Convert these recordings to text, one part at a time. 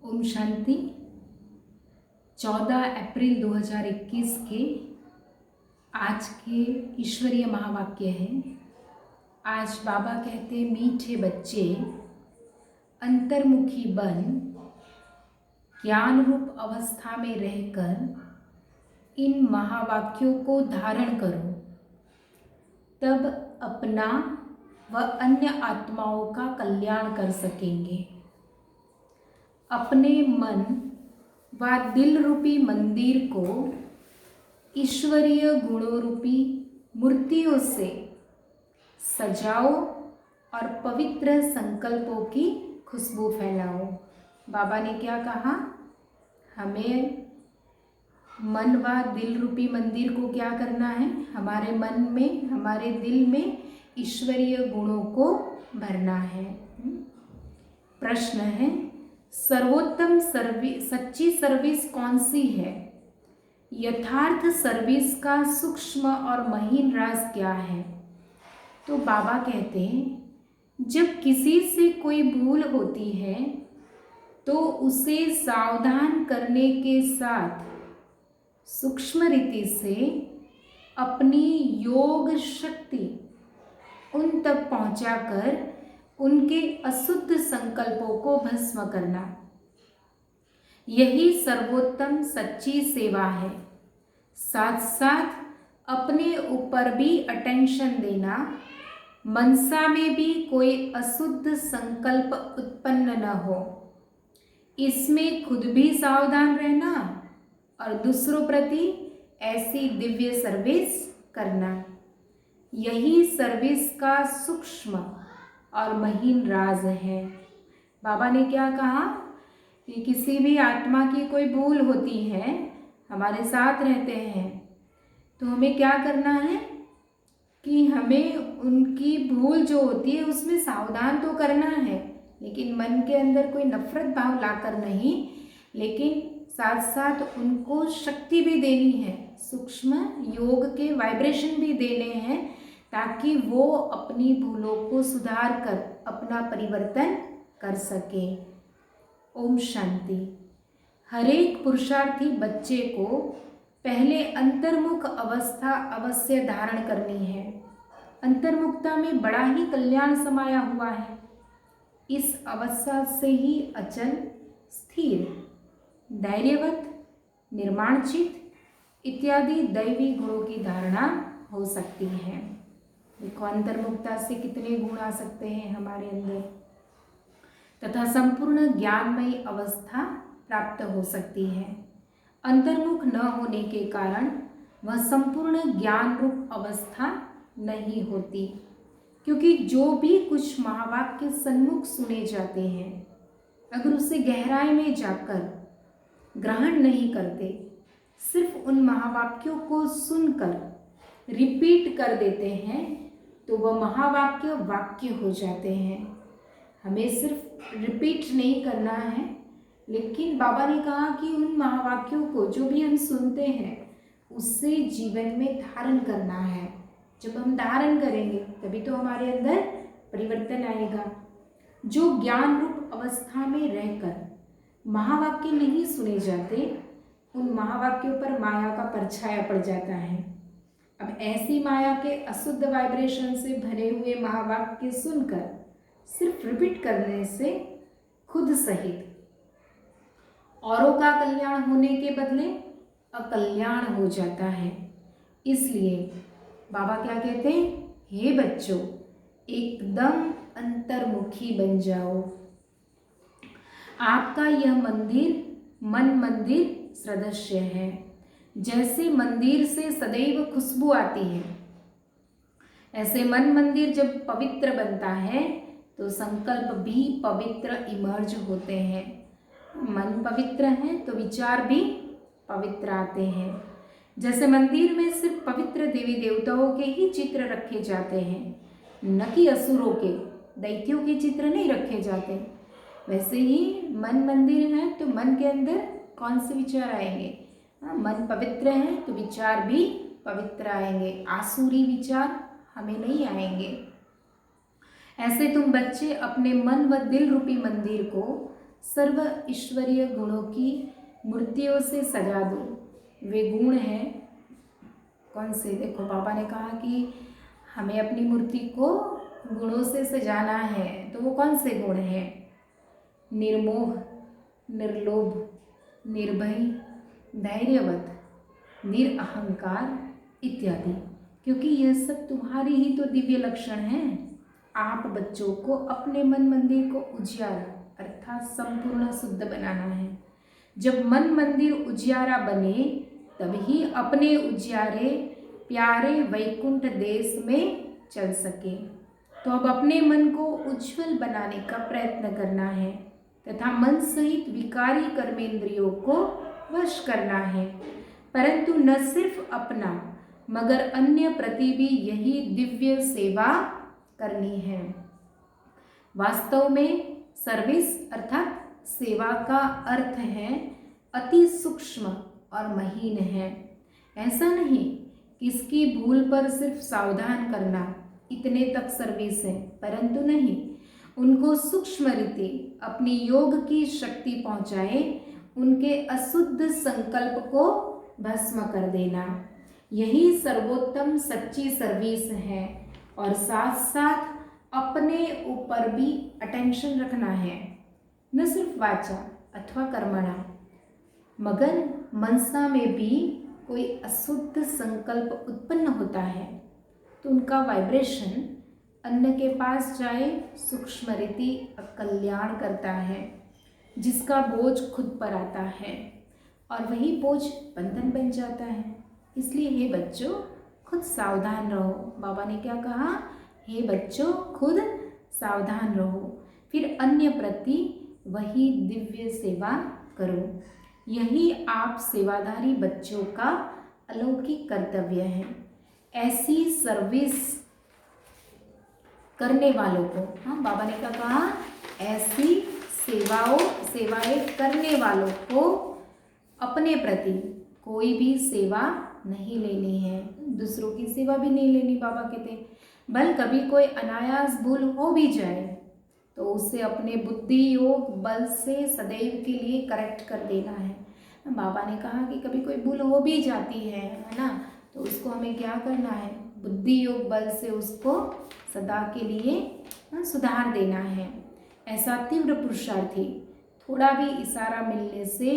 ओम शांति। 14 अप्रैल 2021 के आज के ईश्वरीय महावाक्य हैं। आज बाबा कहते, मीठे बच्चे अंतर्मुखी बन ज्ञान रूप अवस्था में रहकर इन महावाक्यों को धारण करो, तब अपना व अन्य आत्माओं का कल्याण कर सकेंगे। अपने मन व दिल रूपी मंदिर को ईश्वरीय गुणों रूपी मूर्तियों से सजाओ और पवित्र संकल्पों की खुशबू फैलाओ। बाबा ने क्या कहा? हमें मन व दिल रूपी मंदिर को क्या करना है? हमारे मन में, हमारे दिल में ईश्वरीय गुणों को भरना है। प्रश्न है, सर्वोत्तम सच्ची सर्विस कौन सी है? यथार्थ सर्विस का सूक्ष्म और महीन राज क्या है? तो बाबा कहते हैं, जब किसी से कोई भूल होती है तो उसे सावधान करने के साथ सूक्ष्म रीति से अपनी योग शक्ति उन तक पहुंचाकर उनके अशुद्ध संकल्पों को भस्म करना, यही सर्वोत्तम सच्ची सेवा है। साथ साथ अपने ऊपर भी अटेंशन देना, मनसा में भी कोई अशुद्ध संकल्प उत्पन्न न हो, इसमें खुद भी सावधान रहना और दूसरों प्रति ऐसी दिव्य सर्विस करना, यही सर्विस का सूक्ष्म और महीन राज है। बाबा ने क्या कहा कि किसी भी आत्मा की कोई भूल होती है, हमारे साथ रहते हैं, तो हमें क्या करना है कि हमें उनकी भूल जो होती है उसमें सावधान तो करना है, लेकिन मन के अंदर कोई नफरत भाव लाकर नहीं, लेकिन साथ साथ उनको शक्ति भी देनी है, सूक्ष्म योग के वाइब्रेशन भी देने हैं, ताकि वो अपनी भूलों को सुधार कर अपना परिवर्तन कर सके। ओम शांति। हरेक पुरुषार्थी बच्चे को पहले अंतर्मुख अवस्था अवश्य धारण करनी है। अंतर्मुखता में बड़ा ही कल्याण समाया हुआ है। इस अवस्था से ही अचल, स्थिर, धैर्यवत, निर्माणचित इत्यादि दैवी गुणों की धारणा हो सकती है। देखो, अंतर्मुखता से कितने गुण आ सकते हैं हमारे अंदर, तथा संपूर्ण ज्ञानमयी अवस्था प्राप्त हो सकती है। अंतर्मुख न होने के कारण वह संपूर्ण ज्ञान रूप अवस्था नहीं होती, क्योंकि जो भी कुछ महावाक्य सन्मुख सुने जाते हैं, अगर उसे गहराई में जाकर ग्रहण नहीं करते, सिर्फ उन महावाक्यों को सुनकर रिपीट कर देते हैं, तो वह महावाक्य वाक्य हो जाते हैं। हमें सिर्फ रिपीट नहीं करना है, लेकिन बाबा ने कहा कि उन महावाक्यों को जो भी हम सुनते हैं उससे जीवन में धारण करना है। जब हम धारण करेंगे तभी तो हमारे अंदर परिवर्तन आएगा। जो ज्ञान रूप अवस्था में रहकर महावाक्य नहीं सुने जाते, उन महावाक्यों पर माया का परछाया पड़ जाता है। अब ऐसी माया के अशुद्ध वाइब्रेशन से भरे हुए महावाक्य सुनकर सिर्फ रिपीट करने से खुद सहित औरों का कल्याण होने के बदले अकल्याण हो जाता है। इसलिए बाबा क्या कहते हैं? हे बच्चों, एकदम अंतर्मुखी बन जाओ। आपका यह मंदिर मन मंदिर सदृश है। जैसे मंदिर से सदैव खुशबू आती है, ऐसे मन मंदिर जब पवित्र बनता है तो संकल्प भी पवित्र इमर्ज होते हैं। मन पवित्र है तो विचार भी पवित्र आते हैं। जैसे मंदिर में सिर्फ पवित्र देवी देवताओं के ही चित्र रखे जाते हैं, न कि असुरों के, दैत्यों के चित्र नहीं रखे जाते, वैसे ही मन मंदिर है तो मन के अंदर कौन से विचार आएंगे? मन पवित्र है तो विचार भी पवित्र आएंगे, आसुरी विचार हमें नहीं आएंगे। ऐसे तुम बच्चे अपने मन व दिल रूपी मंदिर को सर्व ईश्वरीय गुणों की मूर्तियों से सजा दो। वे गुण हैं कौन से? देखो बाबा ने कहा कि हमें अपनी मूर्ति को गुणों से सजाना है, तो वो कौन से गुण हैं? निर्मोह, निर्लोभ, निर्भय, धैर्यवत, निरअहंकार इत्यादि, क्योंकि यह सब तुम्हारी ही तो दिव्य लक्षण हैं। आप बच्चों को अपने मन मंदिर को उजियारा अर्थात संपूर्ण शुद्ध बनाना है। जब मन मंदिर उजियारा बने तभी अपने उजियारे प्यारे वैकुंठ देश में चल सके। तो अब अपने मन को उज्जवल बनाने का प्रयत्न करना है तथा मन सहित विकारी कर्मेंद्रियों को वश करना है, परंतु न सिर्फ अपना मगर अन्य प्रति भी यही दिव्य सेवा करनी है। वास्तव में सर्विस अर्थात सेवा का अर्थ है अति सूक्ष्म और महीन है। ऐसा नहीं कि इसकी भूल पर सिर्फ सावधान करना इतने तक सर्विस है, परंतु नहीं, उनको सूक्ष्म रीति अपनी योग की शक्ति पहुंचाए, उनके अशुद्ध संकल्प को भस्म कर देना, यही सर्वोत्तम सच्ची सर्विस है। और साथ साथ अपने ऊपर भी अटेंशन रखना है, न सिर्फ वाचा अथवा कर्मणा मगर मनसा में भी कोई अशुद्ध संकल्प उत्पन्न होता है तो उनका वाइब्रेशन अन्न के पास जाए सूक्ष्म रीति कल्याण करता है, जिसका बोझ खुद पर आता है और वही बोझ बंधन बन जाता है। इसलिए हे बच्चों खुद सावधान रहो। बाबा ने क्या कहा? हे बच्चों खुद सावधान रहो, फिर अन्य प्रति वही दिव्य सेवा करो। यही आप सेवाधारी बच्चों का अलौकिक कर्तव्य है। ऐसी सर्विस करने वालों को, हाँ बाबा ने क्या कहा? ऐसी सेवाएं करने वालों को अपने प्रति कोई भी सेवा नहीं लेनी है, दूसरों की सेवा भी नहीं लेनी। बाबा कहते बल कभी कोई अनायास भूल हो भी जाए तो उसे अपने बुद्धि योग बल से सदैव के लिए करेक्ट कर देना है। बाबा ने कहा कि कभी कोई भूल हो भी जाती है ना, तो उसको हमें क्या करना है? बुद्धि योग बल से उसको सदा के लिए सुधार देना है। ऐसा तीव्र पुरुषार्थी थोड़ा भी इशारा मिलने से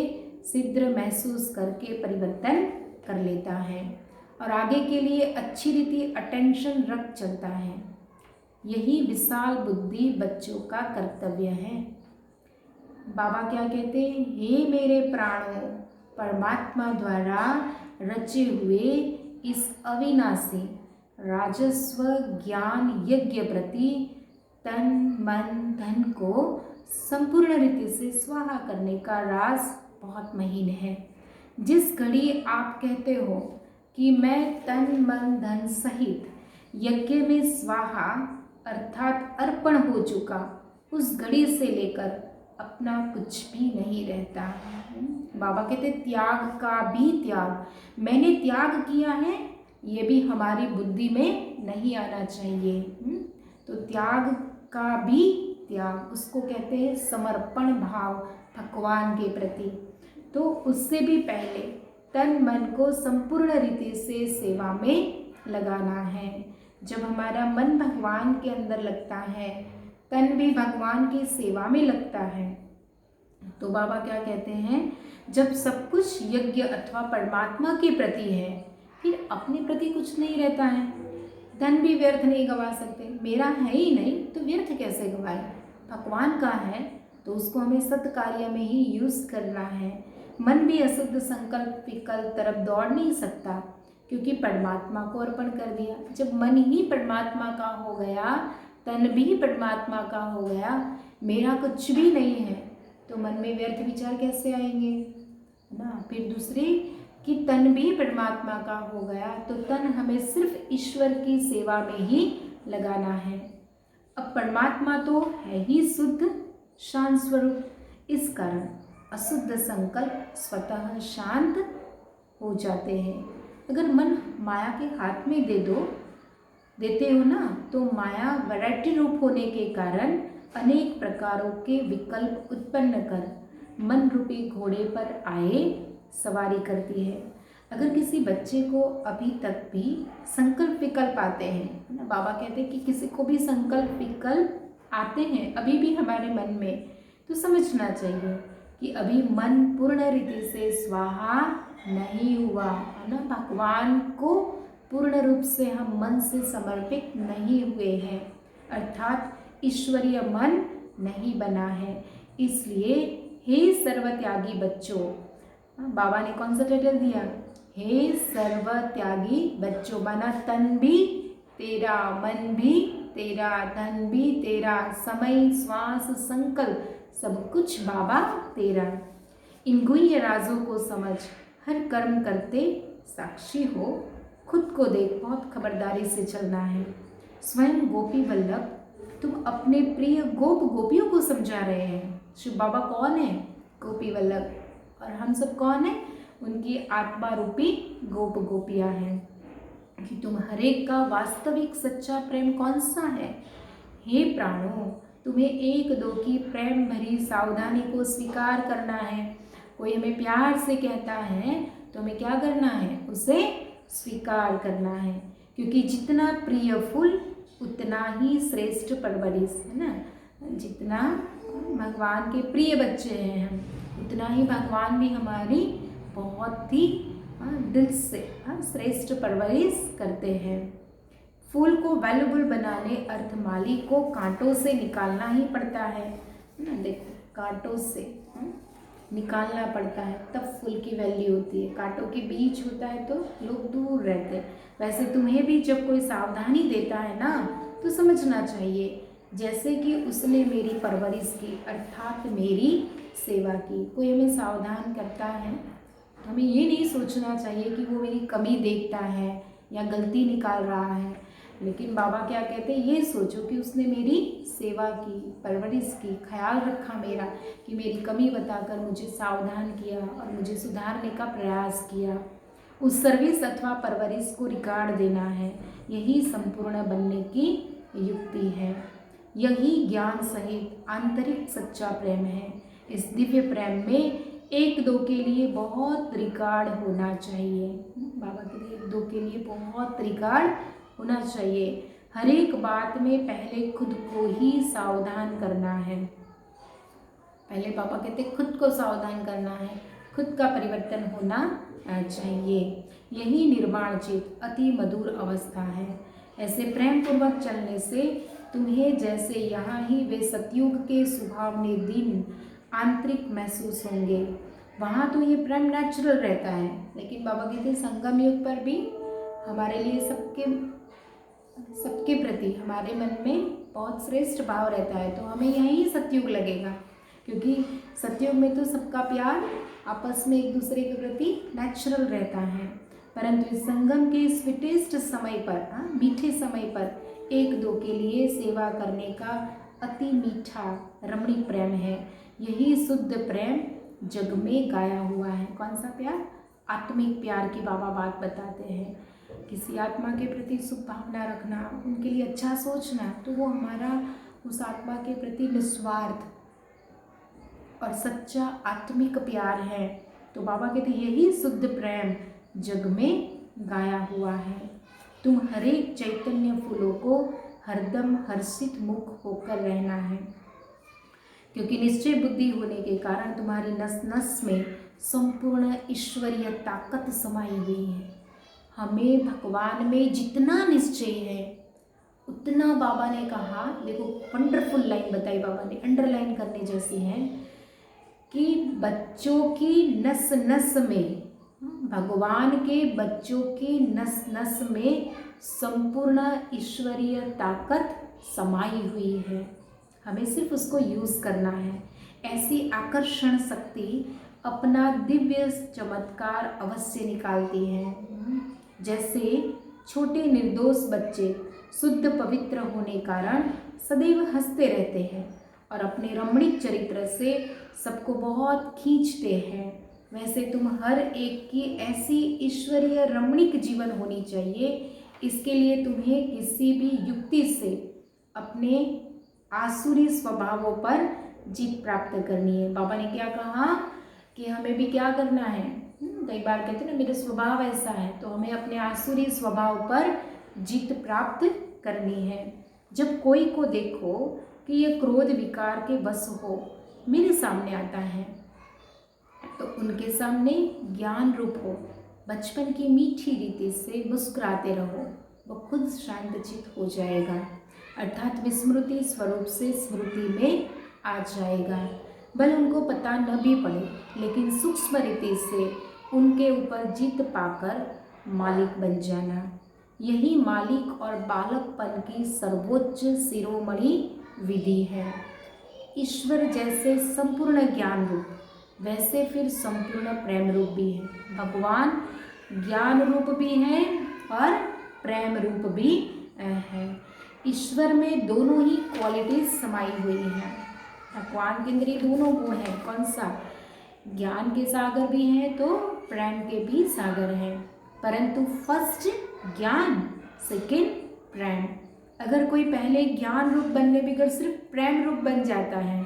शीघ्र महसूस करके परिवर्तन कर लेता है और आगे के लिए अच्छी रीति अटेंशन रख चलता है। यही विशाल बुद्धि बच्चों का कर्तव्य है। बाबा क्या कहते हैं? हे मेरे प्राणों, परमात्मा द्वारा रचे हुए इस अविनाशी राजस्व ज्ञान यज्ञ प्रति तन मन धन को संपूर्ण रीति से स्वाहा करने का राज बहुत महीन है। जिस घड़ी आप कहते हो कि मैं तन मन धन सहित यज्ञ में स्वाहा अर्थात अर्पण हो चुका, उस घड़ी से लेकर अपना कुछ भी नहीं रहता। बाबा कहते त्याग का भी त्याग, मैंने त्याग किया है, ये भी हमारी बुद्धि में नहीं आना चाहिए। तो त्याग का भी त्याग, उसको कहते हैं समर्पण भाव भगवान के प्रति। तो उससे भी पहले तन मन को संपूर्ण रीति से सेवा में लगाना है। जब हमारा मन भगवान के अंदर लगता है, तन भी भगवान की सेवा में लगता है, तो बाबा क्या कहते हैं? जब सब कुछ यज्ञ अथवा परमात्मा के प्रति है, फिर अपने प्रति कुछ नहीं रहता है। धन भी व्यर्थ नहीं गवा सकते, मेरा है ही नहीं तो व्यर्थ कैसे गवाए? भगवान का है तो उसको हमें सत्कार्य में ही यूज़ करना है। मन भी अशुद्ध संकल्प विकल्प तरफ दौड़ नहीं सकता, क्योंकि परमात्मा को अर्पण कर दिया। जब मन ही परमात्मा का हो गया, तन भी परमात्मा का हो गया, मेरा कुछ भी नहीं है, तो मन में व्यर्थ विचार कैसे आएंगे ना। फिर दूसरी कि तन भी परमात्मा का हो गया, तो तन हमें सिर्फ ईश्वर की सेवा में ही लगाना है। अब परमात्मा तो है ही शुद्ध शांत स्वरूप, इस कारण अशुद्ध संकल्प स्वतः शांत हो जाते हैं। अगर मन माया के हाथ में देते हो ना, तो माया वैरायटी रूप होने के कारण अनेक प्रकारों के विकल्प उत्पन्न कर मन रूपी घोड़े पर आए सवारी करती है। अगर किसी बच्चे को अभी तक भी संकल्प विकल्प आते हैं, है ना, बाबा कहते हैं कि किसी को भी संकल्प विकल्प आते हैं अभी भी हमारे मन में, तो समझना चाहिए कि अभी मन पूर्ण रीति से स्वाहा नहीं हुआ, है ना, भगवान को पूर्ण रूप से हम मन से समर्पित नहीं हुए हैं, अर्थात ईश्वरीय मन नहीं बना है। इसलिए हे सर्वत्यागी बच्चों, बाबा ने कौन सा टाइटल दिया, हे सर्वत्यागी बच्चों, माना तन भी तेरा, मन भी तेरा, धन भी तेरा, समय श्वास संकल्प सब कुछ बाबा तेरा। इन गुह्य राजों को समझ, हर कर्म करते साक्षी हो, खुद को देख, बहुत खबरदारी से चलना है। स्वयं गोपी वल्लभ, तुम अपने प्रिय गोप गोपियों को समझा रहे हैं। शिव बाबा कौन है, गोपी वल्लभ, और हम सब कौन है, उनकी आत्मा रूपी गोप गोपियां हैं, कि तुम हरेक का वास्तविक सच्चा प्रेम कौन सा है। हे प्राणों, तुम्हें एक दो की प्रेम भरी सावधानी को स्वीकार करना है। कोई हमें प्यार से कहता है तो हमें क्या करना है, उसे स्वीकार करना है, क्योंकि जितना प्रिय फूल उतना ही श्रेष्ठ परवरिश, है ना, जितना भगवान के प्रिय बच्चे हैं हम, उतना ही भगवान भी हमारी बहुत ही दिल से श्रेष्ठ परवरिश करते हैं। फूल को वैल्यूबल बनाने अर्थ माली को कांटों से निकालना ही पड़ता है ना, देखो कांटों से निकालना पड़ता है तब फूल की वैल्यू होती है। कांटों के बीच होता है तो लोग दूर रहते हैं। वैसे तुम्हें भी जब कोई सावधानी देता है ना तो समझना चाहिए जैसे कि उसने मेरी परवरिश की, अर्थात मेरी सेवा की। कोई हमें सावधान करता है तो हमें ये नहीं सोचना चाहिए कि वो मेरी कमी देखता है या गलती निकाल रहा है, लेकिन बाबा क्या कहते हैं, ये सोचो कि उसने मेरी सेवा की, परवरिश की, ख्याल रखा मेरा, कि मेरी कमी बताकर मुझे सावधान किया और मुझे सुधारने का प्रयास किया। उस सर्विस अथवा परवरिश को रिकॉर्ड देना है, यही संपूर्ण बनने की युक्ति है। यही ज्ञान सहित आंतरिक सच्चा प्रेम है। इस दिव्य प्रेम में एक दो के लिए बहुत रिकॉर्ड होना चाहिए। बाबा के लिए एक दो के लिए बहुत रिकॉर्ड होना चाहिए। हर एक बात में पहले खुद को ही सावधान करना है। पहले पापा कहते खुद को सावधान करना है, खुद का परिवर्तन होना चाहिए। यही निर्माण चित अति मधुर अवस्था है। ऐसे प्रेम पूर्वक चलने से तुम्हें जैसे यहाँ ही वे सतयुग के सुहावने दिन आंतरिक महसूस होंगे, वहाँ तो ये प्रेम नेचुरल रहता है, लेकिन बाबा कहते हैं संगम युग पर भी हमारे लिए सबके प्रति हमारे मन में बहुत श्रेष्ठ भाव रहता है, तो हमें यही सतयुग लगेगा, क्योंकि सतयुग में तो सबका प्यार आपस में एक दूसरे के प्रति नेचुरल रहता है। परंतु इस संगम के स्वीटेस्ट समय पर, मीठे समय पर एक दो के लिए सेवा करने का अति मीठा रमणीक प्रेम है। यही शुद्ध प्रेम जग में गाया हुआ है। कौन सा प्यार? आत्मिक प्यार की बाबा बात बताते हैं। किसी आत्मा के प्रति शुभ भावना रखना, उनके लिए अच्छा सोचना, तो वो हमारा उस आत्मा के प्रति निस्वार्थ और सच्चा आत्मिक प्यार है। तो बाबा कहते यही शुद्ध प्रेम जग में गाया हुआ है। तुम हरेक चैतन्य फूलों को हरदम हर्षित मुख होकर रहना है, क्योंकि निश्चय बुद्धि होने के कारण तुम्हारी नस नस में संपूर्ण ईश्वरीय ताकत समाई हुई है। हमें भगवान में जितना निश्चय है उतना, बाबा ने कहा, देखो वंडरफुल लाइन बताई बाबा ने, अंडरलाइन करने जैसी है, कि बच्चों की नस नस में, भगवान के बच्चों की नस नस में संपूर्ण ईश्वरीय ताकत समाई हुई है। हमें सिर्फ उसको यूज़ करना है। ऐसी आकर्षण शक्ति अपना दिव्य चमत्कार अवश्य निकालती है। जैसे छोटे निर्दोष बच्चे शुद्ध पवित्र होने कारण सदैव हंसते रहते हैं और अपने रमणीक चरित्र से सबको बहुत खींचते हैं, वैसे तुम हर एक की ऐसी ईश्वरीय रमणीक जीवन होनी चाहिए। इसके लिए तुम्हें किसी भी युक्ति से अपने आसुरी स्वभावों पर जीत प्राप्त करनी है। बाबा ने क्या कहा कि हमें भी क्या करना है, कई बार कहते हैं ना मेरा स्वभाव ऐसा है, तो हमें अपने आसुरी स्वभाव पर जीत प्राप्त करनी है। जब कोई को देखो कि ये क्रोध विकार के वश हो मेरे सामने आता है, तो उनके सामने ज्ञान रूप हो, बचपन की मीठी रीति से मुस्कुराते रहो, वो खुद शांतचित हो जाएगा, अर्थात विस्मृति स्वरूप से स्मृति में आ जाएगा। भले उनको पता न भी पड़े, लेकिन सूक्ष्म रीति से उनके ऊपर जीत पाकर मालिक बन जाना, यही मालिक और बालकपन की सर्वोच्च शिरोमणि विधि है। ईश्वर जैसे संपूर्ण ज्ञान रूप, वैसे फिर संपूर्ण प्रेम रूप भी है। भगवान ज्ञान रूप भी है और प्रेम रूप भी है। ईश्वर में दोनों ही क्वालिटीज समाई हुई हैं। भगवान के अंदर ये दोनों गुण हैं। कौन सा? ज्ञान के सागर भी हैं तो प्रेम के भी सागर हैं, परंतु फर्स्ट ज्ञान, सेकंड प्रेम। अगर कोई पहले ज्ञान रूप बनने बिगड़ सिर्फ प्रेम रूप बन जाता है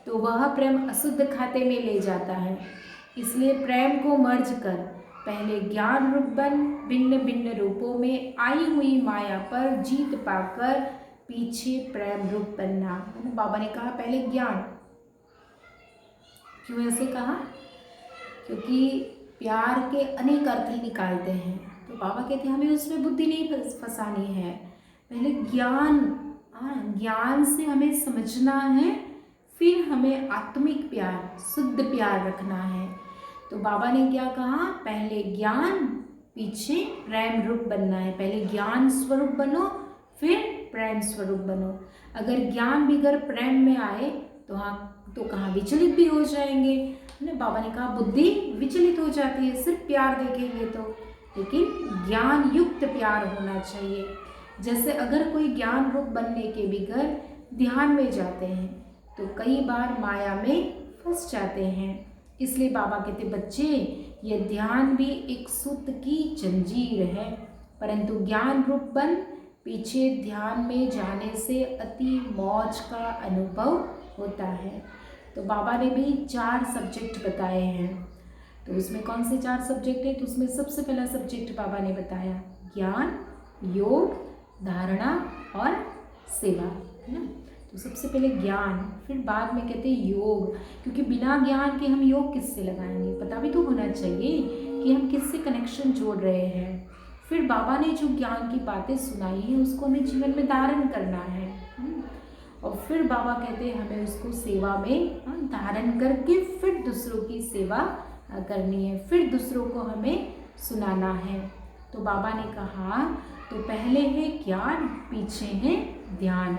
तो वह प्रेम अशुद्ध खाते में ले जाता है। इसलिए प्रेम को मर्ज कर पहले ज्ञान रूप बन भिन्न भिन्न रूपों में आई हुई माया पर जीत पाकर पीछे प्रेम रूप बनना। बाबा ने कहा पहले ज्ञान। क्यों ऐसे कहा? क्योंकि प्यार के अनेक अर्थ ही निकालते हैं, तो बाबा कहते हैं हमें उसमें बुद्धि नहीं फंसानी है। पहले ज्ञान, ज्ञान से हमें समझना है, फिर हमें आत्मिक प्यार, शुद्ध प्यार रखना है। तो बाबा ने क्या कहा? पहले ज्ञान, पीछे प्रेम रूप बनना है। पहले ज्ञान स्वरूप बनो, फिर प्रेम स्वरूप बनो। अगर ज्ञान बिगर प्रेम में आए तो कहाँ विचलित भी हो जाएंगे ना। बाबा ने कहा बुद्धि विचलित हो जाती है सिर्फ प्यार देखेंगे तो, लेकिन ज्ञान युक्त प्यार होना चाहिए। जैसे अगर कोई ज्ञान रूप बनने के बगैर ध्यान में जाते हैं तो कई बार माया में फंस जाते हैं। इसलिए बाबा कहते बच्चे, ये ध्यान भी एक सूत्र की जंजीर है, परंतु ज्ञान रूप बन पीछे ध्यान में जाने से अति मौज का अनुभव होता है। तो बाबा ने भी 4 सब्जेक्ट बताए हैं। तो उसमें कौन से 4 सब्जेक्ट है? तो उसमें सबसे पहला सब्जेक्ट बाबा ने बताया ज्ञान, योग, धारणा और सेवा, है ना। तो सबसे पहले ज्ञान, फिर बाद में कहते हैं योग, क्योंकि बिना ज्ञान के हम योग किससे लगाएंगे? पता भी तो होना चाहिए कि हम किससे कनेक्शन जोड़ रहे हैं। फिर बाबा ने जो ज्ञान की बातें सुनाई है उसको हमें जीवन में धारण करना है। और फिर बाबा कहते हैं हमें उसको सेवा में धारण करके फिर दूसरों की सेवा करनी है, फिर दूसरों को हमें सुनाना है। तो बाबा ने कहा तो पहले है ज्ञान, पीछे है ध्यान।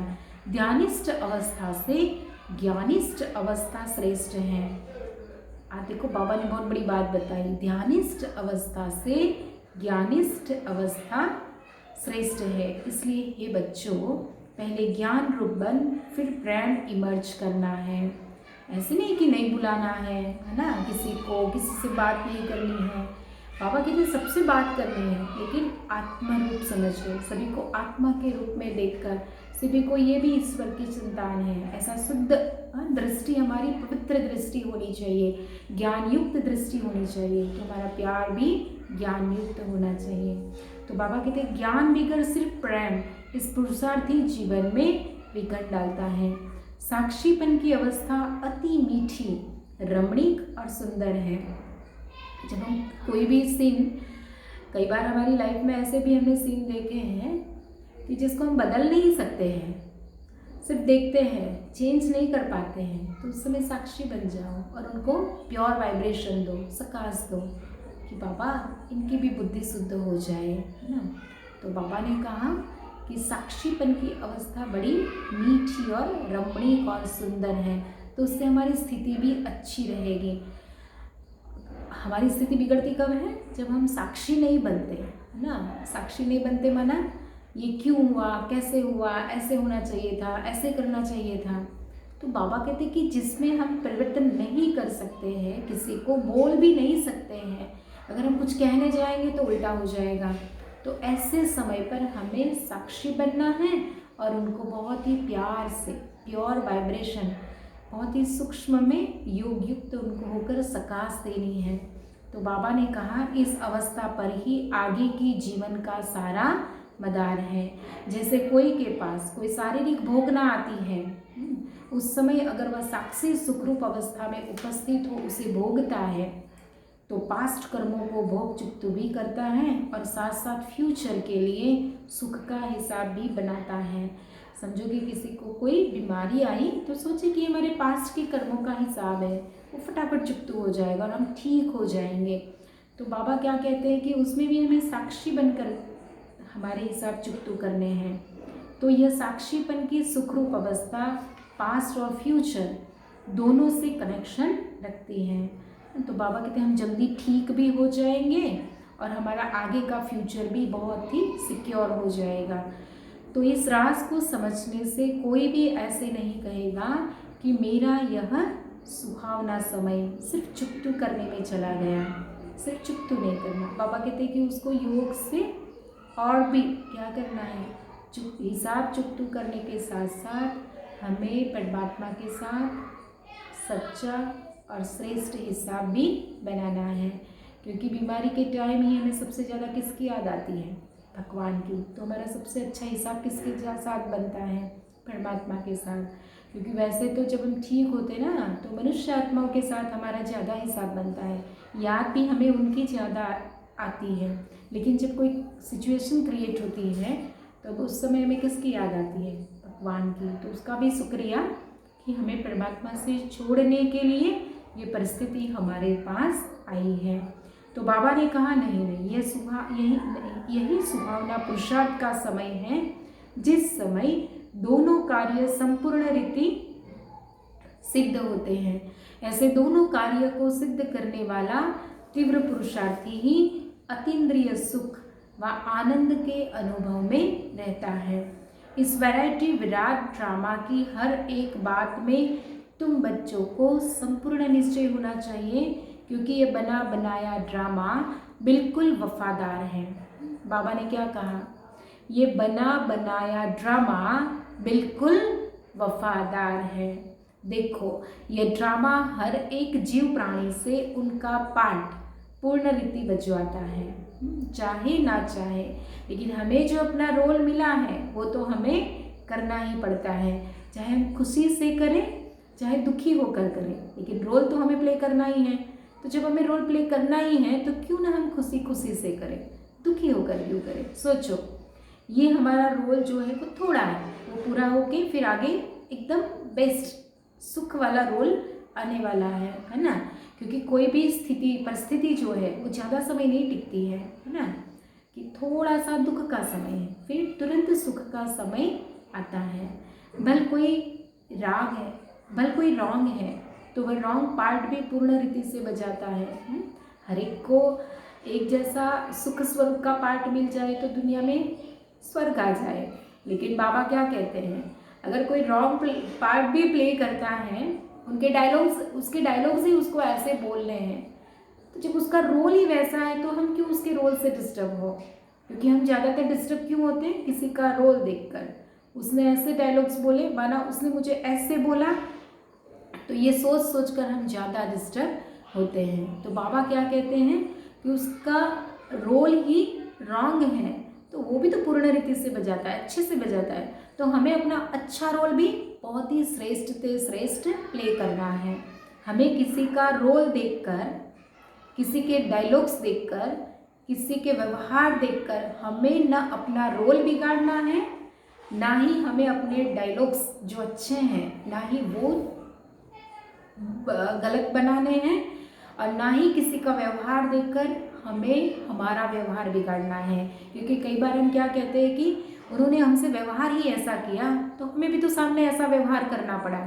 ध्यानिष्ठ अवस्था से ज्ञानिष्ठ अवस्था श्रेष्ठ है। देखो बाबा ने बहुत बड़ी बात बताई, ध्यानिष्ठ अवस्था से ज्ञानिष्ठ अवस्था श्रेष्ठ है। इसलिए हे बच्चों, पहले ज्ञान रूप बन फिर प्रेम इमर्ज करना है। ऐसे नहीं कि नहीं बुलाना है ना, किसी को किसी से बात नहीं करनी है। बाबा कहते हैं सबसे बात करनी है, लेकिन आत्मा रूप समझ लो, सभी को आत्मा के रूप में देखकर, सभी को ये भी ईश्वर की संतान है, ऐसा शुद्ध दृष्टि, हमारी पवित्र दृष्टि होनी चाहिए, ज्ञान युक्त दृष्टि होनी चाहिए, तो हमारा प्यार भी ज्ञान युक्त होना चाहिए। तो बाबा कहते हैं ज्ञान बिगड़ सिर्फ प्रेम इस पुरुषार्थी जीवन में विघन डालता है। साक्षीपन की अवस्था अति मीठी, रमणीक और सुंदर है। जब हम कोई भी सीन, कई बार हमारी लाइफ में ऐसे भी हमने सीन देखे हैं कि जिसको हम बदल नहीं सकते हैं, सिर्फ देखते हैं, चेंज नहीं कर पाते हैं, तो उस समय साक्षी बन जाओ और उनको प्योर वाइब्रेशन दो, सकाश दो कि बाबा इनकी भी बुद्धि शुद्ध हो जाए, है ना। तो बाबा ने कहा कि साक्षीपन की अवस्था बड़ी मीठी और रमणीक और सुंदर है, तो उससे हमारी स्थिति भी अच्छी रहेगी। हमारी स्थिति बिगड़ती कब है? जब हम साक्षी नहीं बनते, है ना। साक्षी नहीं बनते माना ये क्यों हुआ, कैसे हुआ, ऐसे होना चाहिए था, ऐसे करना चाहिए था। तो बाबा कहते कि जिसमें हम परिवर्तन नहीं कर सकते हैं, किसी को बोल भी नहीं सकते हैं, अगर हम कुछ कहने जाएंगे तो उल्टा हो जाएगा, तो ऐसे समय पर हमें साक्षी बनना है और उनको बहुत ही प्यार से प्योर वाइब्रेशन, बहुत ही सूक्ष्म में योग युक्त उनको होकर सकाश देनी है। तो बाबा ने कहा इस अवस्था पर ही आगे की जीवन का सारा मदार है। जैसे कोई के पास कोई शारीरिक भोगना आती है, उस समय अगर वह साक्षी सुखरूप अवस्था में उपस्थित हो, उसे भोगता है, तो पास्ट कर्मों को भोग चुकता भी करता है और साथ साथ फ्यूचर के लिए सुख का हिसाब भी बनाता है। समझो कि किसी को कोई बीमारी आई तो सोचे कि हमारे पास्ट के कर्मों का हिसाब है, वो फटाफट चुकता हो जाएगा और हम ठीक हो जाएंगे। तो बाबा क्या कहते हैं कि उसमें भी हमें साक्षी बनकर हमारे हिसाब चुकता करने हैं। तो यह साक्षीपन की सुखरूप अवस्था पास्ट और फ्यूचर दोनों से कनेक्शन रखती है। तो बाबा कहते हैं हम जल्दी ठीक भी हो जाएंगे और हमारा आगे का फ्यूचर भी बहुत ही सिक्योर हो जाएगा। तो इस राज को समझने से कोई भी ऐसे नहीं कहेगा कि मेरा यह सुहावना समय सिर्फ चुकतू करने में चला गया। सिर्फ चुकतू नहीं करना, बाबा कहते हैं कि उसको योग से और भी क्या करना है, हिसाब चुकतू करने के साथ साथ हमें परमात्मा के साथ सच्चा और श्रेष्ठ हिसाब भी बनाना है। क्योंकि बीमारी के टाइम ही हमें सबसे ज़्यादा किसकी याद आती है, भगवान की। तो हमारा सबसे अच्छा हिसाब किसके साथ बनता है, परमात्मा के साथ। क्योंकि वैसे तो जब हम ठीक होते ना तो मनुष्य आत्माओं के साथ हमारा ज़्यादा हिसाब बनता है, याद भी हमें उनकी ज़्यादा आती है। लेकिन जब कोई सिचुएशन क्रिएट होती है तब उस समय हमें किसकी याद आती है, भगवान की। तो उसका भी शुक्रिया कि हमें परमात्मा से छोड़ने के लिए ये परिस्थिति हमारे पास आई है। तो बाबा ने कहा नहीं, यही सुहावना पुरुषार्थ का समय है, जिस समय दोनों कार्य संपूर्ण रीति सिद्ध होते हैं। ऐसे दोनों कार्य को सिद्ध करने वाला तीव्र पुरुषार्थी ही अतीन्द्रिय सुख व आनंद के अनुभव में रहता है। इस वैरायटी विराट ड्रामा की हर एक बात में तुम बच्चों को संपूर्ण निश्चय होना चाहिए, क्योंकि ये बना बनाया ड्रामा बिल्कुल वफादार है। बाबा ने क्या कहा, ये बना बनाया ड्रामा बिल्कुल वफादार है। देखो ये ड्रामा हर एक जीव प्राणी से उनका पार्ट पूर्ण रीति बजवाता है, चाहे ना चाहे। लेकिन हमें जो अपना रोल मिला है वो तो हमें करना ही पड़ता है, चाहे हम खुशी से करें चाहे दुखी होकर करें, लेकिन रोल तो हमें प्ले करना ही है। तो जब हमें रोल प्ले करना ही है तो क्यों ना हम खुशी खुशी से करें, दुखी होकर क्यों करें। सोचो ये हमारा रोल जो है वो थोड़ा है, वो पूरा होके फिर आगे एकदम बेस्ट सुख वाला रोल आने वाला है ना। क्योंकि कोई भी परिस्थिति जो है वो ज़्यादा समय नहीं टिकती है ना, कि थोड़ा सा दुख का समय है फिर तुरंत सुख का समय आता है। भल कोई राग है, भल कोई रॉन्ग है, तो वह रॉन्ग पार्ट भी पूर्ण रीति से बजाता है। हर एक को एक जैसा सुख स्वरूप का पार्ट मिल जाए तो दुनिया में स्वर्ग आ जाए। लेकिन बाबा क्या कहते हैं, अगर कोई रॉन्ग पार्ट भी प्ले करता है, उसके डायलॉग्स ही उसको ऐसे बोलने हैं, तो जब उसका रोल ही वैसा है तो हम क्यों उसके रोल से डिस्टर्ब हो। क्योंकि हम ज़्यादातर डिस्टर्ब क्यों होते हैं, किसी का रोल देखकर। उसने ऐसे डायलॉग्स बोले, माना उसने मुझे ऐसे बोला, तो ये सोच सोच कर हम ज़्यादा डिस्टर्ब होते हैं। तो बाबा क्या कहते हैं कि उसका रोल ही रॉन्ग है तो वो भी तो पूर्ण रीति से बजाता है, अच्छे से बजाता है। तो हमें अपना अच्छा रोल भी बहुत ही श्रेष्ठ से श्रेष्ठ प्ले करना है। हमें किसी का रोल देखकर, किसी के डायलॉग्स देखकर, किसी के व्यवहार देखकर हमें ना अपना रोल बिगाड़ना है, ना ही हमें अपने डायलॉग्स जो अच्छे हैं ना ही वो गलत बनाने हैं, और ना ही किसी का व्यवहार देखकर हमें हमारा व्यवहार बिगाड़ना है। क्योंकि कई बार हम क्या कहते हैं कि उन्होंने हमसे व्यवहार ही ऐसा किया तो हमें भी तो सामने ऐसा व्यवहार करना पड़ा।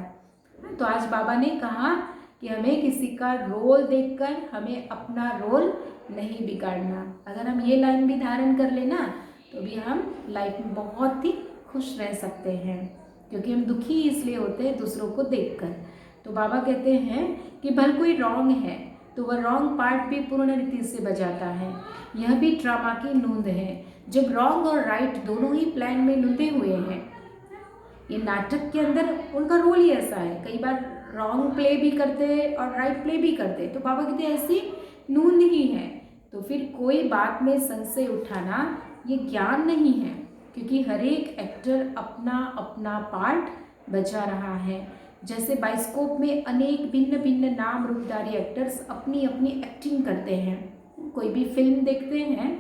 तो आज बाबा ने कहा कि हमें किसी का रोल देखकर हमें अपना रोल नहीं बिगाड़ना। अगर हम ये लाइन भी धारण कर लेना तो भी हम लाइफ में बहुत ही खुश रह सकते हैं, क्योंकि हम दुखी इसलिए होते हैं दूसरों को देखकर। तो बाबा कहते हैं कि भल कोई रॉन्ग है तो वह रॉन्ग पार्ट भी पूर्ण रीति से बजाता है। यह भी ड्रामा की नूंद है। जब रॉन्ग और राइट दोनों ही प्लान में नूंदे हुए हैं ये नाटक के अंदर उनका रोल ही ऐसा है, कई बार रॉन्ग प्ले भी करते हैं और राइट प्ले भी करते हैं। तो बाबा कहते हैं ऐसी नूंद ही है। तो फिर कोई बात में संशय उठाना ये ज्ञान नहीं है, क्योंकि हर एक एक्टर अपना अपना पार्ट बजा रहा है। जैसे बाइस्कोप में अनेक भिन्न भिन्न नाम रूपधारी एक्टर्स अपनी अपनी एक्टिंग करते हैं। कोई भी फिल्म देखते हैं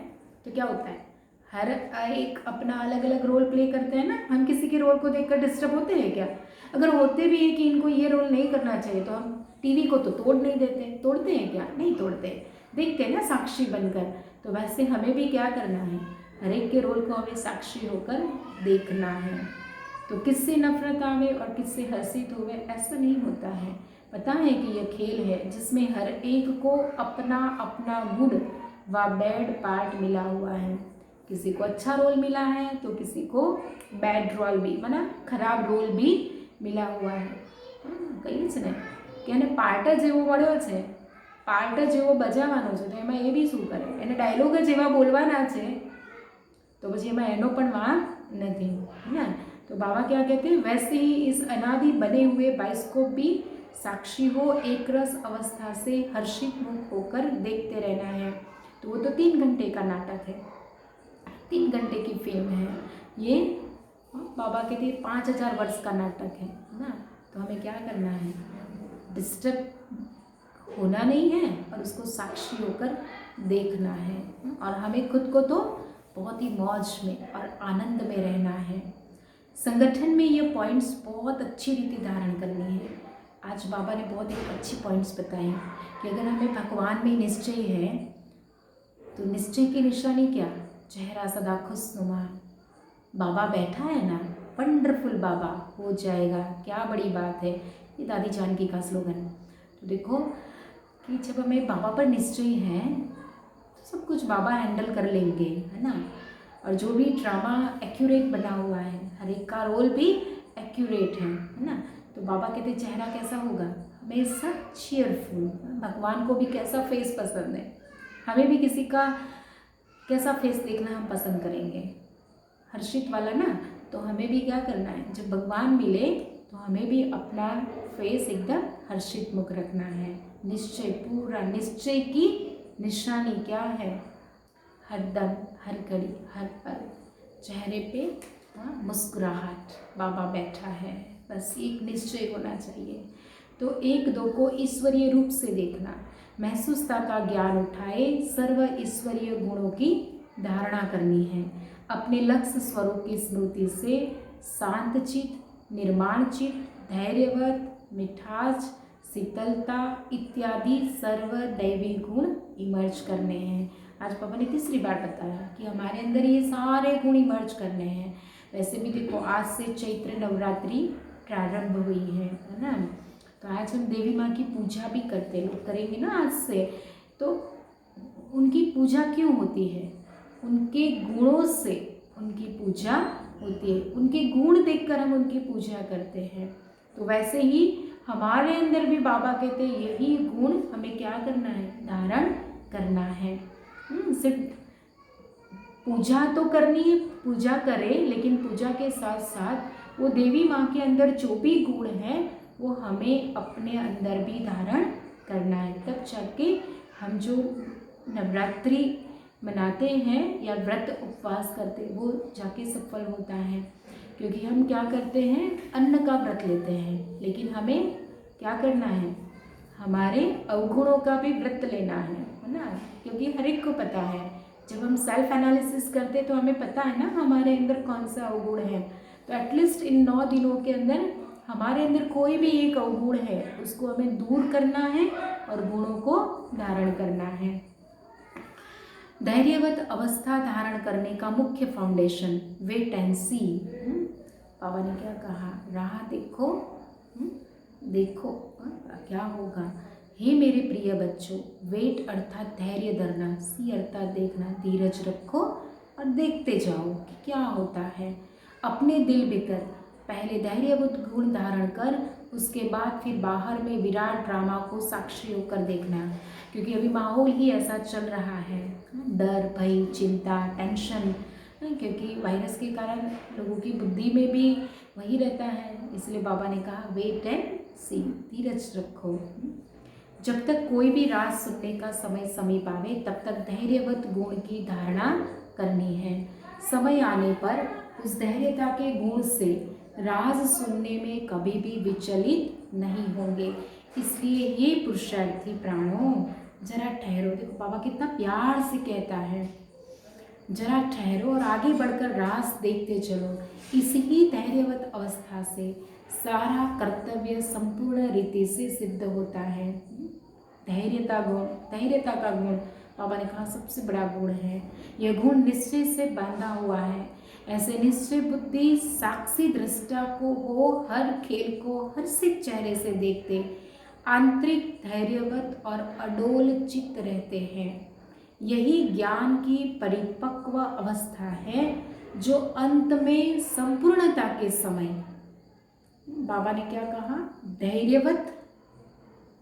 तो क्या होता है, हर एक अपना अलग अलग रोल प्ले करते हैं ना। हम किसी के रोल को देखकर डिस्टर्ब होते हैं क्या? अगर होते भी हैं कि इनको ये रोल नहीं करना चाहिए तो हम टीवी को तो तोड़ नहीं देते, तोड़ते हैं क्या? नहीं तोड़ते, देखते हैं ना साक्षी बनकर। तो वैसे हमें भी क्या करना है, हर एक के रोल को हमें साक्षी होकर देखना है। तो किससे नफरत आवे और किससे हर्षित होवे ऐसा नहीं होता है। पता है कि यह खेल है जिसमें हर एक को अपना अपना गुड व बैड पार्ट मिला हुआ है। किसी को अच्छा रोल मिला है तो किसी को बैड रोल भी, माना खराब रोल भी मिला हुआ है। કઈ છે ને કે એને પાર્ટ જ એવો મળ્યો છે, પાર્ટ જ એવો બજાવવાનો છે, તો એમાં એ બી શું કરે, એને ડાયલોગ જ એવા બોલવાના છે, तो પછી એમાં એનો પણ વાંક નથી ना। तो बाबा क्या कहते हैं, वैसे ही इस अनादि बने हुए बाइस्कोप भी साक्षी हो एक रस अवस्था से हर्षित मुख होकर देखते रहना है। तो वो तो 3 घंटे का नाटक है, 3 घंटे की फिल्म है ये। बाबा कहते हैं 5000 वर्ष का नाटक है ना। तो हमें क्या करना है, डिस्टर्ब होना नहीं है और उसको साक्षी होकर देखना है। और हमें खुद को तो बहुत ही मौज में और आनंद में रहना है। संगठन में ये पॉइंट्स बहुत अच्छी रीति धारण करनी है। आज बाबा ने बहुत एक अच्छी पॉइंट्स बताए कि अगर हमें भगवान में निश्चय है तो निश्चय की निशानी क्या, चेहरा सदा खुशनुमा। बाबा बैठा है ना, वंडरफुल बाबा हो जाएगा, क्या बड़ी बात है। ये दादी जानकी का स्लोगन। तो देखो कि जब हमें बाबा पर निश्चय है तो सब कुछ बाबा हैंडल कर लेंगे, है ना। और जो भी ड्रामा एक्यूरेट बना हुआ है, हर एक का रोल भी एक्यूरेट है ना। तो बाबा कहते चेहरा कैसा होगा, हमेशा चीयरफुल। भगवान को भी कैसा फेस पसंद है, हमें भी किसी का कैसा फेस देखना हम पसंद करेंगे, हर्षित वाला ना। तो हमें भी क्या करना है, जब भगवान मिले तो हमें भी अपना फेस एकदम हर्षित मुख रखना है। निश्चय, पूरा निश्चय की निशानी क्या है, हर दम, हर घड़ी, हर पल चेहरे पे मुस्कुराहट, बाबा बैठा है, बस एक निश्चय होना चाहिए। तो एक दो को ईश्वरीय रूप से देखना, महसूसता का ज्ञान उठाए, सर्व ईश्वरीय गुणों की धारणा करनी है। अपने लक्ष्य स्वरूप की स्मृति से शांत चित, निर्माण चित, धैर्यवत, मिठास, शीतलता इत्यादि सर्व दैवी गुण इमर्ज करने हैं। आज पापा ने तीसरी बार बताया कि हमारे अंदर ये सारे गुण इमर्ज करने हैं। वैसे भी देखो आज से चैत्र नवरात्रि प्रारंभ हुई है ना। तो आज हम देवी माँ की पूजा भी करते लोग करेंगे ना आज से। तो उनकी पूजा क्यों होती है, उनके गुणों से उनकी पूजा होती है, उनके गुण देखकर हम उनकी पूजा करते हैं। तो वैसे ही हमारे अंदर भी बाबा कहते हैं यही गुण हमें क्या करना है, धारण करना है। सिर्फ पूजा तो करनी है, पूजा करें, लेकिन पूजा के साथ साथ वो देवी माँ के अंदर जो भी गुण है वो हमें अपने अंदर भी धारण करना है। तब जाके हम जो नवरात्रि मनाते हैं या व्रत उपवास करते हैं वो जाके सफल होता है। क्योंकि हम क्या करते हैं, अन्न का व्रत लेते हैं, लेकिन हमें क्या करना है, हमारे अवगुणों का भी व्रत लेना है ना। क्योंकि हर एक को पता है, जब हम सेल्फ एनालिसिस करते हैं तो हमें पता है ना हमारे अंदर कौन सा अवगुण है। तो एटलीस्ट इन 9 दिनों के अंदर हमारे अंदर कोई भी एक अवगुण है उसको हमें दूर करना है और गुणों को धारण करना है। धैर्यवत अवस्था धारण करने का मुख्य फाउंडेशन वेट एंड सी। बाबा ने क्या कहा, राह देखो, देखो क्या होगा। हे मेरे प्रिय बच्चों, वेट अर्थात धैर्य धरना, सी अर्थात देखना, धीरज रखो और देखते जाओ कि क्या होता है। अपने दिल भीतर पहले धैर्यवत गुण धारण कर उसके बाद फिर बाहर में विराट ड्रामा को साक्षी होकर देखना। क्योंकि अभी माहौल ही ऐसा चल रहा है, डर, भय, चिंता, टेंशन, क्योंकि वायरस के कारण लोगों की बुद्धि में भी वही रहता है। इसलिए बाबा ने कहा वेट एंड सी, धीरज रखो। जब तक कोई भी राज सुनने का समय समीप आवे तब तक धैर्यवत गुण की धारणा करनी है। समय आने पर उस धैर्यता के गुण से राज सुनने में कभी भी विचलित नहीं होंगे। इसलिए ये पुरुषार्थी प्राणों जरा ठहरो। देखो बाबा कितना प्यार से कहता है, जरा ठहरो और आगे बढ़कर रास देखते चलो। इसी धैर्यवत अवस्था से सारा कर्तव्य संपूर्ण रीति से सिद्ध होता है। धैर्यता का गुण बाबा ने कहा सबसे बड़ा गुण है। यह गुण निश्चय से बांधा हुआ है। ऐसे निश्चय बुद्धि साक्षी दृष्टा को हो हर खेल को हर्षित चेहरे से देखते आंतरिक धैर्यवत और अडोल चित्त रहते हैं। यही ज्ञान की परिपक्व अवस्था है जो अंत में संपूर्णता के समय, बाबा ने क्या कहा, धैर्यवत,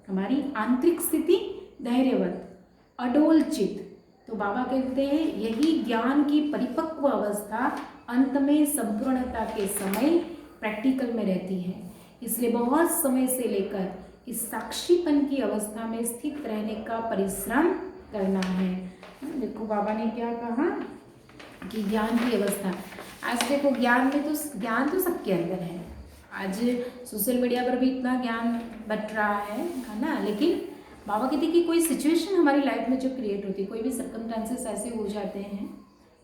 हमारी आंतरिक स्थिति धैर्यवत, अडोल चित्त। तो बाबा कहते हैं यही ज्ञान की परिपक्व अवस्था अंत में संपूर्णता के समय प्रैक्टिकल में रहती है। इसलिए बहुत समय से लेकर इस साक्षीपन की अवस्था में स्थित रहने का परिश्रम करना है। देखो बाबा ने क्या कहा कि ज्ञान की अवस्था, आज देखो ज्ञान तो सबके अंदर है। आज सोशल मीडिया पर भी इतना ज्ञान बट रहा है ना, लेकिन बाबा कहते कि कोई सिचुएशन हमारी लाइफ में जो क्रिएट होती है, कोई भी सर्कमस्टांसेस ऐसे हो जाते हैं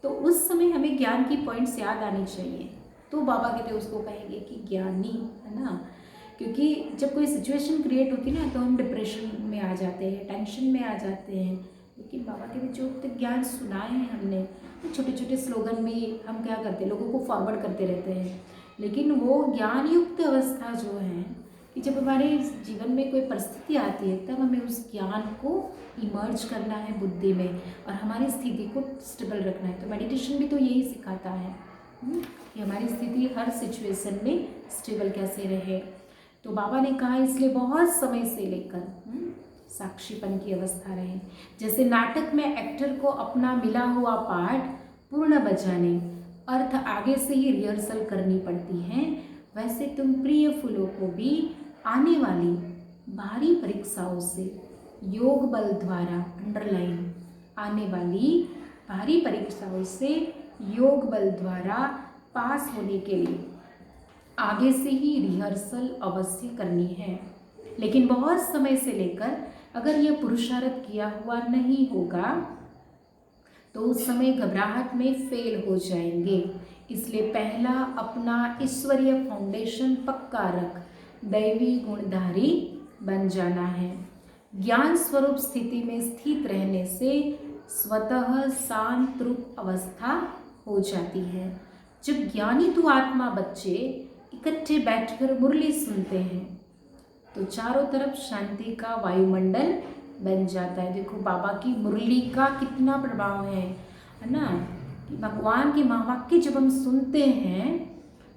तो उस समय हमें ज्ञान की पॉइंट्स याद आनी चाहिए। तो बाबा कहते उसको कहेंगे कि ज्ञानी, है ना। क्योंकि जब कोई सिचुएशन क्रिएट होती है ना तो हम डिप्रेशन में आ जाते हैं, टेंशन में आ जाते हैं। लेकिन बाबा के जो तक ज्ञान सुनाए हैं हमने, तो छोटे छोटे स्लोगन भी हम क्या करते हैं, लोगों को फॉरवर्ड करते रहते हैं। लेकिन वो ज्ञान युक्त अवस्था जो है कि जब हमारे जीवन में कोई परिस्थिति आती है तब हमें उस ज्ञान को इमर्ज करना है बुद्धि में और हमारी स्थिति को स्टेबल रखना है। तो मेडिटेशन भी तो यही सिखाता है कि हमारी स्थिति हर सिचुएशन में स्टेबल कैसे रहे। तो बाबा ने कहा इसलिए बहुत समय से लेकर साक्षीपन की अवस्था रहे। जैसे नाटक में एक्टर को अपना मिला हुआ पार्ट पूर्ण बजाने अर्थ आगे से ही रिहर्सल करनी पड़ती है, वैसे तुम प्रिय फूलों को भी आने वाली भारी परीक्षाओं से योग बल द्वारा, अंडरलाइन, आने वाली भारी परीक्षाओं से योग बल द्वारा पास होने के लिए आगे से ही रिहर्सल अवश्य करनी है। लेकिन बहुत समय से लेकर अगर यह पुरुषार्थ किया हुआ नहीं होगा तो उस समय घबराहट में फेल हो जाएंगे। इसलिए पहला अपना ईश्वरीय फाउंडेशन पक्का रख दैवी गुणधारी बन जाना है। ज्ञान स्वरूप स्थिति में स्थित रहने से स्वतः शांत रूप अवस्था हो जाती है। जब ज्ञानी तो आत्मा बच्चे इकट्ठे बैठकर मुरली सुनते हैं तो चारों तरफ शांति का वायुमंडल बन जाता है। देखो बाबा की मुरली का कितना प्रभाव है ना, कि भगवान के महावाक्य जब हम सुनते हैं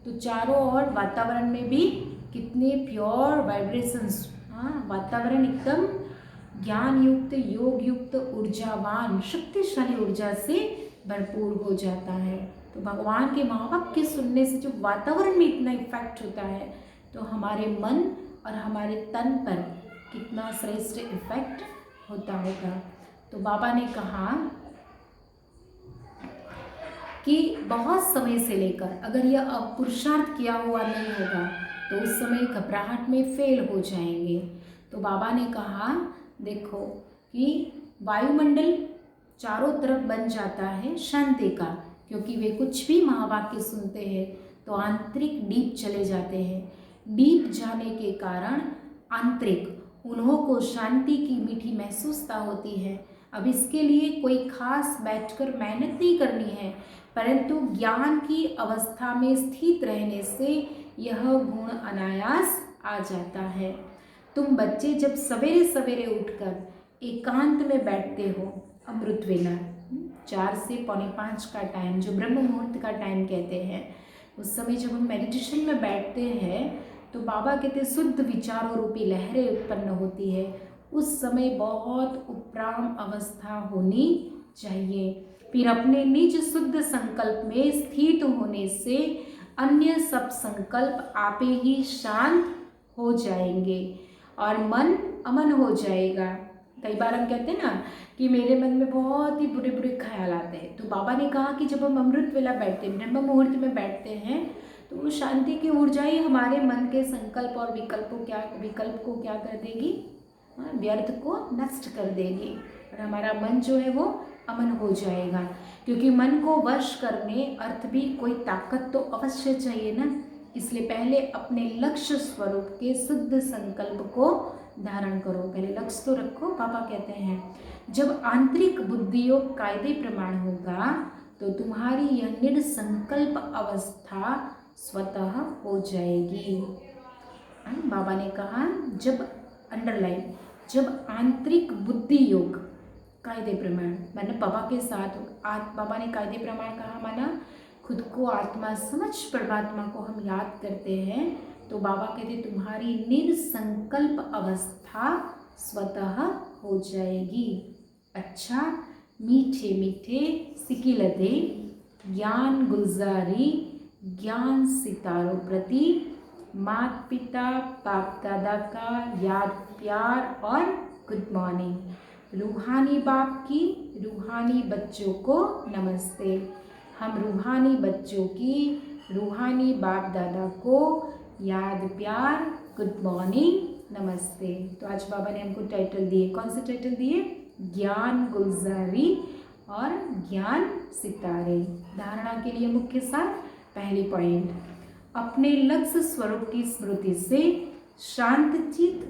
तो चारों ओर वातावरण में भी कितने प्योर वाइब्रेशंस, वातावरण एकदम ज्ञान युक्त, योग युक्त, ऊर्जावान, शक्तिशाली ऊर्जा से भरपूर हो जाता है। तो भगवान के महावाक्य सुनने से जो वातावरण में इतना इफेक्ट होता है तो हमारे मन और हमारे तन पर कितना श्रेष्ठ इफेक्ट होता होगा। तो बाबा ने कहा कि बहुत समय से लेकर अगर यह अब पुरुषार्थ किया हुआ नहीं होगा तो उस समय घबराहट में फेल हो जाएंगे। तो बाबा ने कहा देखो कि वायुमंडल चारों तरफ बन जाता है शांति का, क्योंकि वे कुछ भी महावाक्य सुनते हैं तो आंतरिक डीप चले जाते हैं। डीप जाने के कारण आंतरिक उन्हों को शांति की मीठी महसूसता होती है। अब इसके लिए कोई खास बैठकर मेहनत नहीं करनी है, परंतु ज्ञान की अवस्था में स्थित रहने से यह गुण अनायास आ जाता है। तुम बच्चे जब सवेरे सवेरे उठकर एकांत में बैठते हो, अमृत वेला 4 से 4:45 का टाइम जो ब्रह्म मुहूर्त का टाइम कहते हैं, उस समय जब हम मेडिटेशन में बैठते हैं तो बाबा कहते शुद्ध विचारों रूपी लहरें उत्पन्न होती है। उस समय बहुत उपराम अवस्था होनी चाहिए। फिर अपने निज शुद्ध संकल्प में स्थित होने से अन्य सब संकल्प आपे ही शांत हो जाएंगे और मन अमन हो जाएगा। कई बार हम कहते हैं ना कि मेरे मन में बहुत ही बुरे बुरे ख्याल आते हैं, तो बाबा ने कहा कि जब हम अमृत वेला बैठते हैं, ब्रह्म मुहूर्त में बैठते हैं, तो वो शांति की ऊर्जा ही हमारे मन के संकल्प और विकल्प को क्या कर देगी, व्यर्थ को नष्ट कर देगी और हमारा मन जो है वो अमन हो जाएगा। क्योंकि मन को वश करने अर्थ भी कोई ताकत तो अवश्य चाहिए ना, इसलिए पहले अपने लक्ष्य स्वरूप के शुद्ध संकल्प को धारण करो। पहले लक्ष्य तो रखो। पापा कहते हैं जब आंतरिक बुद्धियोग कायदे प्रमाण होगा तो तुम्हारी यह निर्संकल्प अवस्था स्वतः हो जाएगी। बाबा ने कहा जब अंडरलाइन, जब आंतरिक बुद्धि योग कायदे प्रमाण, मैंने बाबा के साथ बाबा ने कायदे प्रमाण कहा माना खुद को आत्मा समझ परमात्मा को हम याद करते हैं, तो बाबा कहते तुम्हारी निर्संकल्प अवस्था स्वतः हो जाएगी। अच्छा, मीठे मीठे सिकिलते ज्ञान गुलजारी ज्ञान सितारों प्रति माता पिता बाप दादा का याद प्यार और गुड मॉर्निंग। रूहानी बाप की रूहानी बच्चों को नमस्ते। हम रूहानी बच्चों की रूहानी बाप दादा को याद प्यार गुड मॉर्निंग नमस्ते। तो आज बाबा ने हमको टाइटल दिए, कौन से टाइटल दिए? ज्ञान गुलजारी और ज्ञान सितारे। धारणा के लिए मुख्य सार, पहली पॉइंट, अपने लक्ष्य स्वरूप की स्मृति से शांत चित,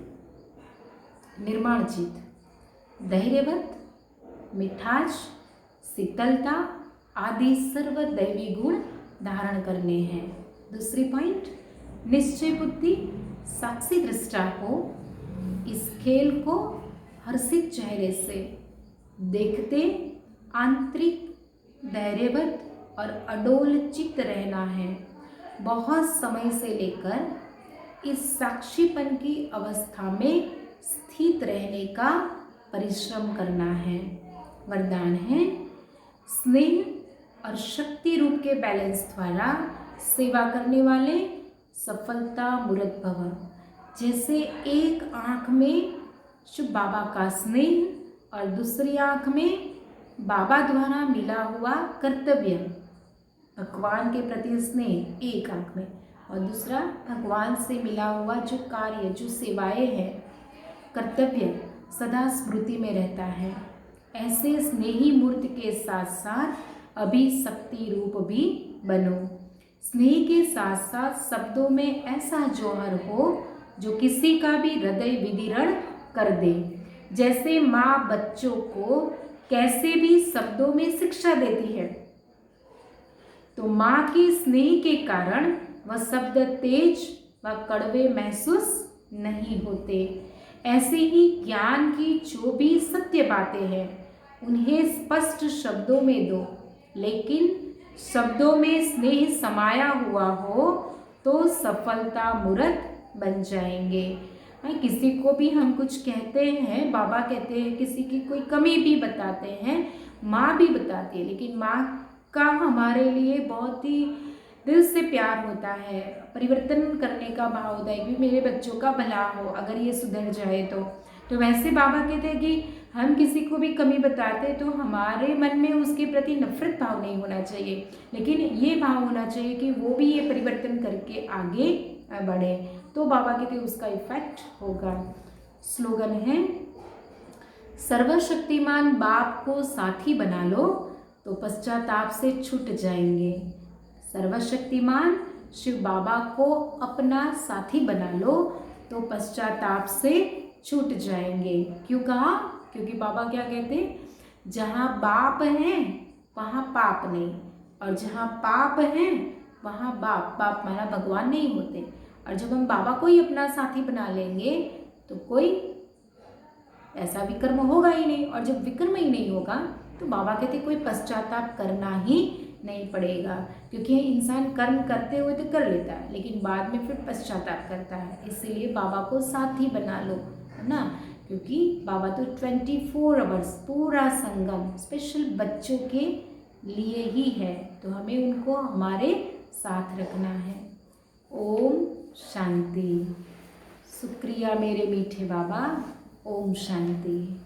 निर्माण चित, धैर्यवत, मिठास, शीतलता आदि सर्व दैवी गुण धारण करने हैं। दूसरी पॉइंट, निश्चय बुद्धि साक्षी दृष्टा हो इस खेल को हर्षित चेहरे से देखते आंतरिक धैर्यवत और अडोल चित्त रहना है। बहुत समय से लेकर इस साक्षीपन की अवस्था में स्थित रहने का परिश्रम करना है। वरदान है स्नेह और शक्ति रूप के बैलेंस द्वारा सेवा करने वाले सफलता मूर्त भव। जैसे एक आँख में शुभ बाबा का स्नेह और दूसरी आँख में बाबा द्वारा मिला हुआ कर्तव्य, भगवान के प्रति स्नेह एक आँख में, और दूसरा भगवान से मिला हुआ जो कार्य, जो सेवाएं हैं, कर्तव्य सदा स्मृति में रहता है। ऐसे स्नेही मूर्ति के साथ साथ अभी शक्ति रूप भी बनो। स्नेह के साथ साथ शब्दों में ऐसा जौहर हो जो किसी का भी हृदय विदीर्ण कर दे। जैसे माँ बच्चों को कैसे भी शब्दों में शिक्षा देती है, तो माँ की स्नेह के कारण वह शब्द तेज व कड़वे महसूस नहीं होते। ऐसे ही ज्ञान की जो भी सत्य बातें हैं उन्हें स्पष्ट शब्दों में दो, लेकिन शब्दों में स्नेह समाया हुआ हो तो सफलता मूर्त बन जाएंगे। किसी को भी हम कुछ कहते हैं, बाबा कहते हैं किसी की कोई कमी भी बताते हैं, माँ भी बताती है, लेकिन माँ का हमारे लिए बहुत ही दिल से प्यार होता है, परिवर्तन करने का भाव होता है कि मेरे बच्चों का भला हो, अगर ये सुधर जाए तो वैसे बाबा कहते हैं कि हम किसी को भी कमी बताते तो हमारे मन में उसके प्रति नफरत भाव नहीं होना चाहिए, लेकिन ये भाव होना चाहिए कि वो भी ये परिवर्तन करके आगे बढ़े, तो बाबा कहते उसका इफेक्ट होगा। स्लोगन है, सर्वशक्तिमान बाप को साथी बना लो तो पश्चाताप से छूट जाएंगे। सर्वशक्तिमान शिव बाबा को अपना साथी बना लो तो पश्चाताप से छूट जाएंगे। क्यों कहा? क्योंकि बाबा क्या कहते, जहाँ बाप है वहाँ पाप नहीं, और जहाँ पाप है वहाँ बाप माना भगवान नहीं होते। और जब हम बाबा को ही अपना साथी बना लेंगे तो कोई ऐसा विकर्म होगा ही नहीं, और जब विकर्म ही नहीं होगा तो बाबा कहते कोई पश्चाताप करना ही नहीं पड़ेगा। क्योंकि इंसान कर्म करते हुए तो कर लेता है, लेकिन बाद में फिर पश्चाताप करता है। इसीलिए बाबा को साथी बना लो, है ना, क्योंकि बाबा तो 24 आवर्स पूरा संगम स्पेशल बच्चों के लिए ही है, तो हमें उनको हमारे साथ रखना है। ओम शांति। शुक्रिया मेरे मीठे बाबा। ओम शांति।